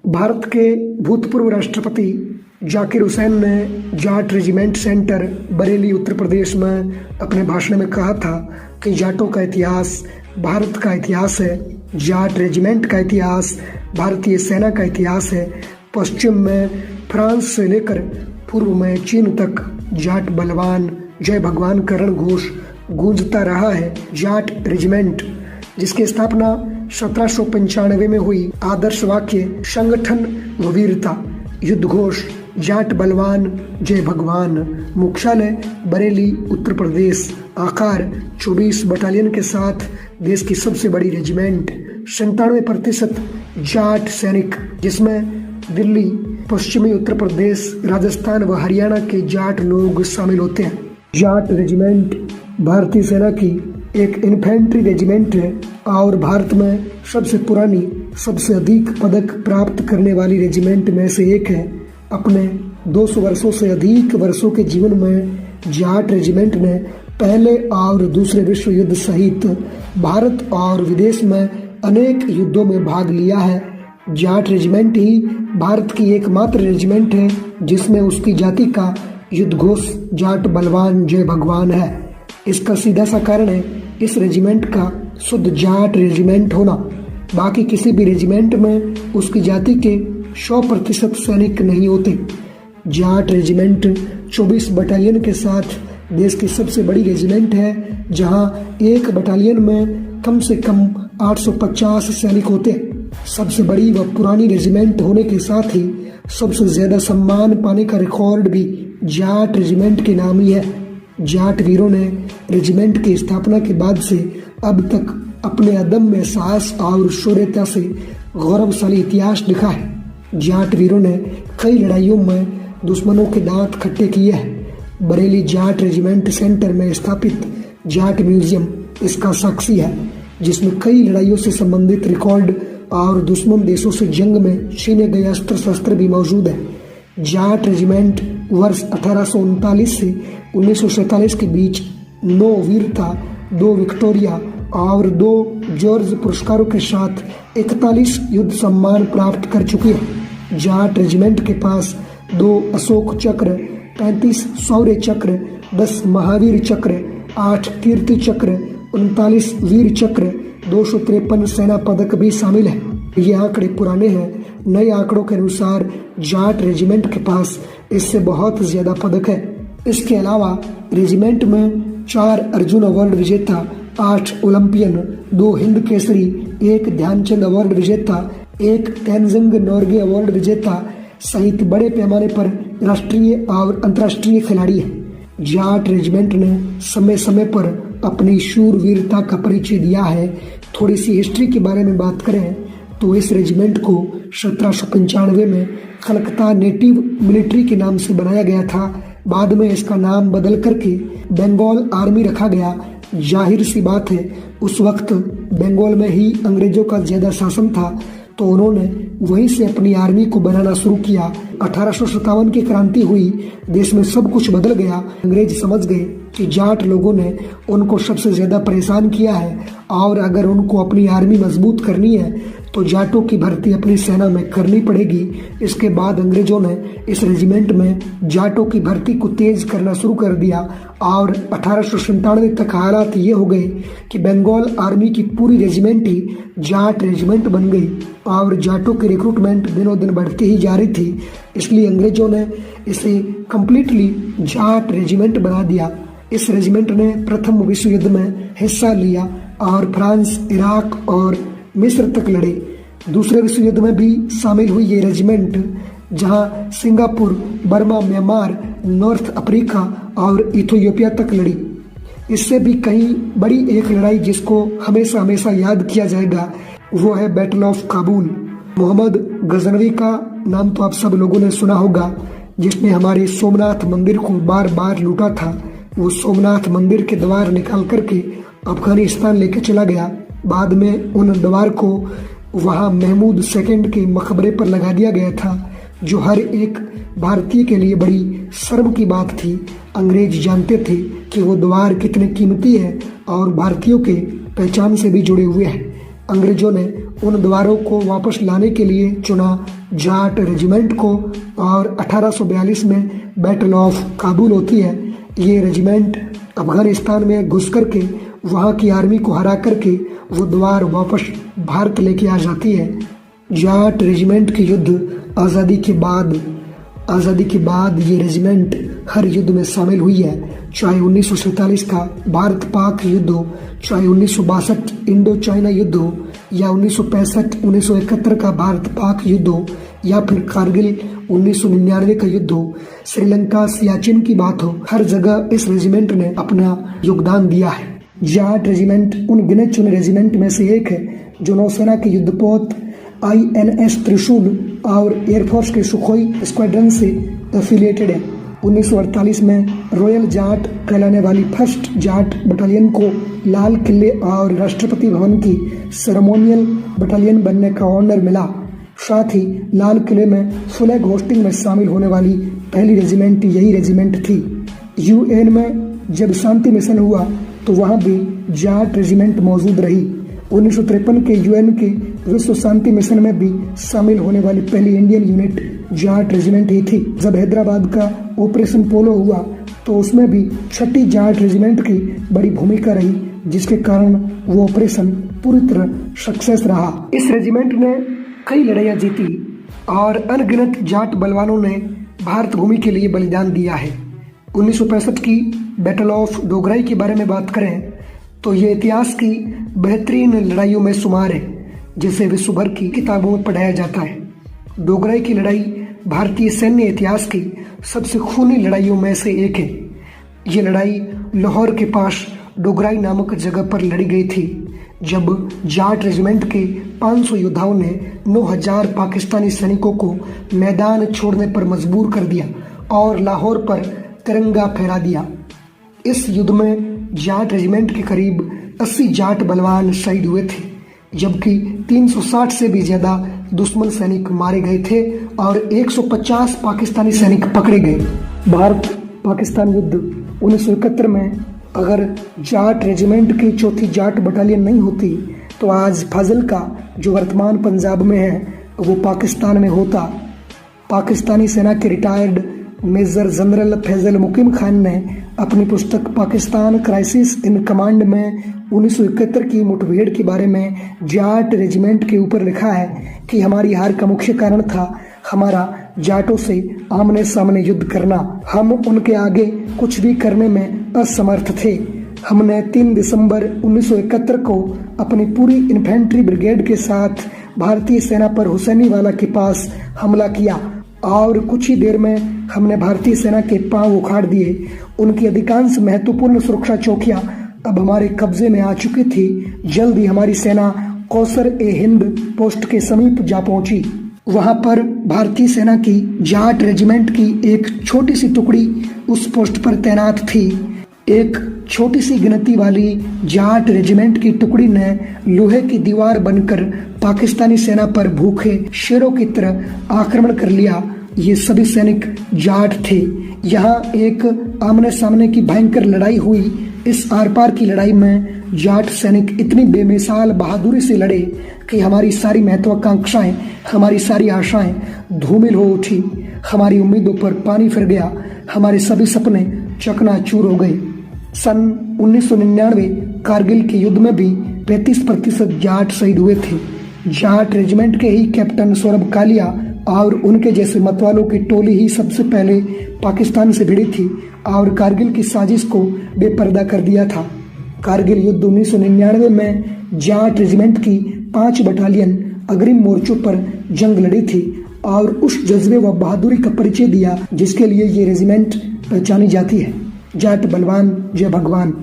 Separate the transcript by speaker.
Speaker 1: भारत के भूतपूर्व राष्ट्रपति जाकिर हुसैन ने जाट रेजिमेंट सेंटर बरेली उत्तर प्रदेश में अपने भाषण में कहा था कि जाटों का इतिहास भारत का इतिहास है। जाट रेजिमेंट का इतिहास भारतीय सेना का इतिहास है। पश्चिम में फ्रांस से लेकर पूर्व में चीन तक जाट बलवान जय भगवान का रणघोष गूंजता रहा है। जाट रेजिमेंट जिसकी स्थापना 1795 में हुई, आदर्श वाक्य संगठन व वीरता, युद्ध घोष जाट बलवान जय भगवान, मुख्यालय बरेली उत्तर प्रदेश, आकार 24 बटालियन के साथ देश की सबसे बड़ी रेजिमेंट, 97% जाट सैनिक जिसमें दिल्ली, पश्चिमी उत्तर प्रदेश, राजस्थान व हरियाणा के जाट लोग शामिल होते हैं। जाट रेजिमेंट भारतीय सेना की एक इन्फेंट्री रेजिमेंट है और भारत में सबसे पुरानी, सबसे अधिक पदक प्राप्त करने वाली रेजिमेंट में से एक है। अपने 200 वर्षों से अधिक वर्षों के जीवन में जाट रेजिमेंट ने पहले और दूसरे विश्व युद्ध सहित भारत और विदेश में अनेक युद्धों में भाग लिया है। जाट रेजिमेंट ही भारत की एकमात्र रेजिमेंट है जिसमें उसकी जाति का युद्ध घोष जाट बलवान जय भगवान है। इसका सीधा सा कारण है इस रेजिमेंट का शुद्ध जाट रेजिमेंट होना। बाकी किसी भी रेजिमेंट में उसकी जाति के 100% सैनिक नहीं होते। जाट रेजिमेंट 24 बटालियन के साथ देश की सबसे बड़ी रेजिमेंट है, जहां एक बटालियन में कम से कम 850 सैनिक होते हैं। सबसे बड़ी व पुरानी रेजिमेंट होने के साथ ही सबसे ज्यादा सम्मान पाने का रिकॉर्ड भी जाट रेजिमेंट के नाम ही है। जाट वीरों ने रेजिमेंट की स्थापना के बाद से अब तक अपने अदम्य साहस और शौर्यता से गौरवशाली इतिहास लिखा है। जाट वीरों ने कई लड़ाइयों में दुश्मनों के दांत खट्टे किए हैं। बरेली जाट रेजिमेंट सेंटर में स्थापित जाट म्यूजियम इसका साक्षी है, जिसमें कई लड़ाइयों से संबंधित रिकॉर्ड और दुश्मन देशों से जंग में छीने गए अस्त्र शस्त्र भी मौजूद है। जाट रेजिमेंट वर्ष 1839 से 1947 के बीच 9 वीरता, 2 विक्टोरिया और 2 जॉर्ज पुरस्कारों के साथ 41 युद्ध सम्मान प्राप्त कर चुकी है। जाट रेजिमेंट के पास 2 अशोक चक्र, 35 शौर्य चक्र, 10 महावीर चक्र, 8 कीर्ति चक्र, 39 वीर चक्र, 253 सेना पदक भी शामिल है। ये आंकड़े पुराने हैं। नए आंकड़ों के अनुसार जाट रेजिमेंट के पास इससे बहुत ज्यादा पदक है। इसके अलावा रेजिमेंट में 4 अर्जुन अवार्ड विजेता, 8 ओलंपियन, 2 हिंद केसरी, 1 ध्यानचंद अवार्ड विजेता, 1 तेनजिंग नोर्गे अवार्ड विजेता सहित बड़े पैमाने पर राष्ट्रीय और अंतर्राष्ट्रीय खिलाड़ी हैं। जाट रेजिमेंट ने समय समय पर अपनी शूरवीरता का परिचय दिया है। थोड़ी सी हिस्ट्री के बारे में बात करें तो इस रेजिमेंट को 1795 में कलकत्ता नेटिव मिलिट्री के नाम से बनाया गया था। बाद में इसका नाम बदल करके बंगाल आर्मी रखा गया। जाहिर सी बात है, उस वक्त बंगाल में ही अंग्रेजों का ज्यादा शासन था, तो उन्होंने वहीं से अपनी आर्मी को बनाना शुरू किया। 1857 की क्रांति हुई, देश में सब कुछ बदल गया। अंग्रेज समझ गए कि जाट लोगों ने उनको सबसे ज्यादा परेशान किया है और अगर उनको अपनी आर्मी मजबूत करनी है तो जाटों की भर्ती अपनी सेना में करनी पड़ेगी। इसके बाद अंग्रेजों ने इस रेजिमेंट में जाटों की भर्ती को तेज करना शुरू कर दिया और 1897 तक हालात ये हो गए कि बंगाल आर्मी की पूरी रेजिमेंट ही जाट रेजिमेंट बन गई और जाटों की रिक्रूटमेंट दिनों दिन बढ़ती ही जा रही थी। इसलिए अंग्रेजों ने इसे कम्प्लीटली जाट रेजिमेंट बना दिया। इस रेजिमेंट ने प्रथम विश्व युद्ध में हिस्सा लिया और फ्रांस, इराक और मिस्र तक लड़े। दूसरे विश्व युद्ध में भी शामिल हुई ये रेजिमेंट, जहां Singapore, Burma, Myanmar, north Africa और इथियोपिया तक लड़ी। इससे भी कहीं बड़ी एक लड़ाई जिसको हमेशा हमेशा याद किया जाएगा वो है बैटल ऑफ काबुल। मोहम्मद गजनवी का नाम तो आप सब लोगों ने सुना होगा, जिसने हमारे सोमनाथ मंदिर को बार बार लूटा था। वो सोमनाथ मंदिर के द्वार निकाल करके अफगानिस्तान लेके चला गया। बाद में उन द्वार को वहां महमूद II के मकबरे पर लगा दिया गया था, जो हर एक भारतीय के लिए बड़ी शर्म की बात थी। अंग्रेज जानते थे कि वो द्वार कितने कीमती है और भारतीयों के पहचान से भी जुड़े हुए हैं। अंग्रेजों ने उन द्वारों को वापस लाने के लिए चुना जाट रेजिमेंट को और 1842 में बैटल ऑफ काबुल होती है। ये रेजिमेंट अफगानिस्तान में घुस करके वहाँ की आर्मी को हरा करके वो द्वार वापस भारत लेके आ जाती है। जाट रेजिमेंट के युद्ध आज़ादी के बाद ये रेजिमेंट हर युद्ध में शामिल हुई है, चाहे 1947 का भारत पाक युद्ध हो, चाहे 1962 इंडो चाइना युद्ध हो, या 1965-1971 का भारत पाक युद्ध हो, या फिर कारगिल 1999 का युद्ध हो, श्रीलंका सियाचिन की बात हो, हर जगह इस रेजिमेंट ने अपना योगदान दिया है। जाट रेजिमेंट उन गिने चुने रेजिमेंट में से एक है जो नौसेना के युद्धपोत INS त्रिशूल और एयरफोर्स के सुखोई स्क्वाड्रन से एफिलिएटेड है। 1948 में रॉयल जाट कहलाने वाली फर्स्ट जाट बटालियन को लाल किले और राष्ट्रपति भवन की सेरेमोनियल बटालियन बनने का ऑनर मिला। साथ ही लाल किले में फ्लैग होस्टिंग में शामिल होने वाली पहली रेजिमेंट यही रेजिमेंट थी। UN में जब शांति मिशन हुआ तो वहाँ भी जाट रेजिमेंट मौजूद रही। 1953 के UN के विश्व शांति मिशन में भी शामिल होने वाली पहली इंडियन यूनिट जाट रेजिमेंट ही थी। जब हैदराबाद का ऑपरेशन पोलो हुआ तो उसमें भी 6ठी जाट रेजिमेंट की बड़ी भूमिका रही, जिसके कारण वो ऑपरेशन पूरी तरह सक्सेस रहा। इस रेजिमेंट ने कई लड़ाइयाँ जीती और अनगिनत जाट बलवानों ने भारत भूमि के लिए बलिदान दिया है। 1965 की बैटल ऑफ डोगराई के बारे में बात करें तो ये इतिहास की बेहतरीन लड़ाइयों में शुमार है, जिसे विश्व भर की किताबों में पढ़ाया जाता है। डोगराई की लड़ाई भारतीय सैन्य इतिहास की सबसे खूनी लड़ाइयों में से एक है। ये लड़ाई लाहौर के पास डोगराई नामक जगह पर लड़ी गई थी, जब जाट रेजिमेंट के 500 योद्धाओं ने 9000 पाकिस्तानी सैनिकों को मैदान छोड़ने पर मजबूर कर दिया और लाहौर पर तिरंगा फहरा दिया। इस युद्ध में जाट रेजिमेंट के करीब 80 जाट बलवान शहीद हुए थे, जबकि 360 से भी ज़्यादा दुश्मन सैनिक मारे गए थे और 150 पाकिस्तानी सैनिक पकड़े गए। भारत पाकिस्तान युद्ध 1971 में अगर जाट रेजिमेंट की 4थी जाट बटालियन नहीं होती तो आज फाजिल्का जो वर्तमान पंजाब में है वो पाकिस्तान में होता। पाकिस्तानी सेना के रिटायर्ड मेजर जनरल फैजल मुकीम खान ने अपनी पुस्तक पाकिस्तान क्राइसिस इन कमांड में 1971 की मुठभेड़ के बारे में जाट रेजिमेंट के ऊपर लिखा है कि हमारी हार का मुख्य कारण था हमारा जाटों से आमने सामने युद्ध करना। हम उनके आगे कुछ भी करने में असमर्थ थे। हमने 3 दिसंबर 1971 को अपनी पूरी इन्फेंट्री ब्रिगेड के साथ भारतीय सेना पर हुसैनीवाला के पास हमला किया और कुछ ही देर में हमने भारतीय सेना के पांव उखाड़ दिए। उनकी अधिकांश महत्वपूर्ण सुरक्षा चौकियां अब हमारे कब्जे में आ चुकी थी। जल्द ही हमारी सेना कौसर-ए-हिंद पोस्ट के समीप जा पहुंची। वहां पर भारतीय सेना की जाट रेजिमेंट की एक छोटी सी टुकड़ी उस पोस्ट पर तैनात थी। एक छोटी सी गिनती वाली जाट रेजिमेंट की टुकड़ी ने लोहे की दीवार बनकर पाकिस्तानी सेना पर भूखे शेरों की तरह आक्रमण कर लिया। ये सभी सैनिक जाट थे। यहाँ एक आमने सामने की भयंकर लड़ाई हुई। इस आर पार की लड़ाई में जाट सैनिक इतनी बेमिसाल बहादुरी से लड़े कि हमारी सारी महत्वाकांक्षाएं, हमारी सारी आशाएं धूमिल हो उठी। हमारी उम्मीदों पर पानी फिर गया। हमारे सभी सपने चकनाचूर हो गए। सन 1999 कारगिल के युद्ध में भी 35% जाट शहीद हुए थे। जाट रेजिमेंट के ही कैप्टन सौरभ कालिया और उनके जैसे मतवालों की टोली ही सबसे पहले पाकिस्तान से भिड़ी थी और कारगिल की साजिश को बेपर्दा कर दिया था। कारगिल युद्ध 1999 में जाट रेजिमेंट की 5 बटालियन अग्रिम मोर्चों पर जंग लड़ी थी और उस जज्बे व बहादुरी का परिचय दिया जिसके लिए ये रेजिमेंट पहचानी जाती है। जाट बलवान जय भगवान।